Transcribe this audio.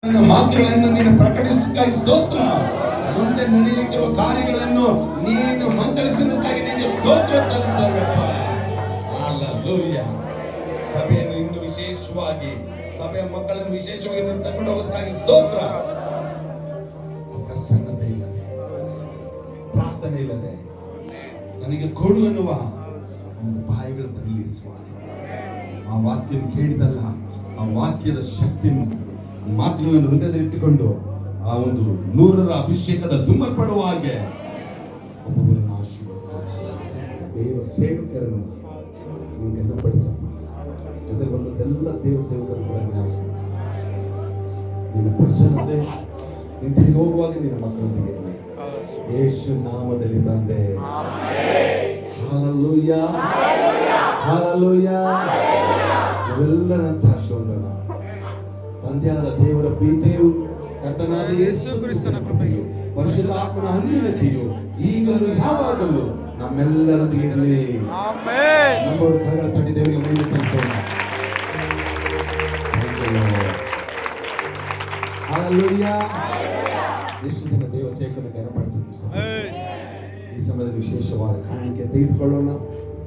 ನನ್ನ ಮಾತುಗಳನ್ನು ನೀನು ಪ್ರಕಟಿಸುತ್ತಾಗಿ ಸ್ತೋತ್ರ. ಮುಂದೆ ನಡೆಯಲಿಕ್ಕಿರುವ ಕಾರ್ಯಗಳನ್ನು ನೀನು ಮಂತ್ರಿಸುವುದಕ್ಕಾಗಿ ನಿನಗೆ ಸ್ತೋತ್ರ ಸಲ್ಲಿಸುತ್ತೇವಪ್ಪ. ಹಲ್ಲೆಲೂಯಾ. ಸಭೆಯನ್ನು ಇನ್ನು ವಿಶೇಷವಾಗಿ ಸಭೆಯ ಮಕ್ಕಳನ್ನು ವಿಶೇಷವಾಗಿ ನೀನು ತಗೊಂಡು ಹೋಗೋದಕ್ಕಾಗಿ ಸ್ತೋತ್ರ. ಪ್ರಸನ್ನತೆ ಇಲ್ಲದೆ, ಪ್ರಾರ್ಥನೆ ಇಲ್ಲದೆ ನನಗೆ ಕೊಡು ಎನ್ನುವ ಒಂದು ಬಾಯಿಗಳು ಬರಲಿ ಸ್ವಾಮಿ. ಆ ವಾಕ್ಯ ಕೇಳಿದಲ್ಲ, ಆ ವಾಕ್ಯದ ಶಕ್ತಿಯನ್ನು ಮಾತುಗಳನ್ನು ಹೃದಯದಲ್ಲಿ ಇಟ್ಟುಕೊಂಡು ಆ ಒಂದು 100ರ ಅಭಿಷೇಕದ ತುಂಬಲ್ಪಡುವ ಹಾಗೆ ಒಬ್ಬೊಬ್ಬರನ್ನು ಆಶೀರ್ವದಿಸಿ ದೇವ ಸೇವಕರನ್ನು ನೀವು ಘನಪಡಿಸಪ್ಪ. ಜೊತೆಗೆ ಬಂದದ್ದೆಲ್ಲ ದೇವ ಸೇವಕರು ಕೂಡ ಆಶೀರ್ವದಿಸಿ. ನಿನ್ನ ಪ್ರಸನ್ನತೆ ನಿಂತಿಗೆ ಹೋಗುವಾಗ ನಿನ್ನ ಮಕ್ಕಳೊಂದಿಗೆ ಯೇಸು ನಾಮದಲ್ಲಿ ತಂದೆ. Hallelujah, hallelujah. ನಾವೆಲ್ಲರಂತ ಆಶೀರ್ವಾದ ತಂದೆಯಾದ ದೇವರ ಪ್ರೀತಿಯು ಕರ್ತನಾದ ಯೇಸು ಕ್ರಿಸ್ತನ ಕೃಪೆಯು ಪರಿಶುದ್ಧಾತ್ಮನ ಅನ್ಯೋನ್ಯತೆಯು ಈಗಲೂ ಯಾವಾಗಲೂ ನಮ್ಮೆಲ್ಲರೊಂದಿಗೆ ಇರಲಿ. ಆಮೆನ್. ನಮ್ಮ ಕರಗಳ ತಟ್ಟಿ ದೇವರಿಗೆ ಮಹಿಮೆ ಸಲ್ಲಿಸೋಣ. ಹಲ್ಲೆಲೂಯಾ. ಎಷ್ಟು ದಿನ ದೇವ ಸೇವಕರನ್ನು ಘನಪಡಿಸಲಿಕ್ಕೆ ಈ ಸಮಯದಲ್ಲಿ ವಿಶೇಷವಾದ ಕಾಣಿಕೆ ತೆಗೆದುಕೊಳ್ಳೋಣ.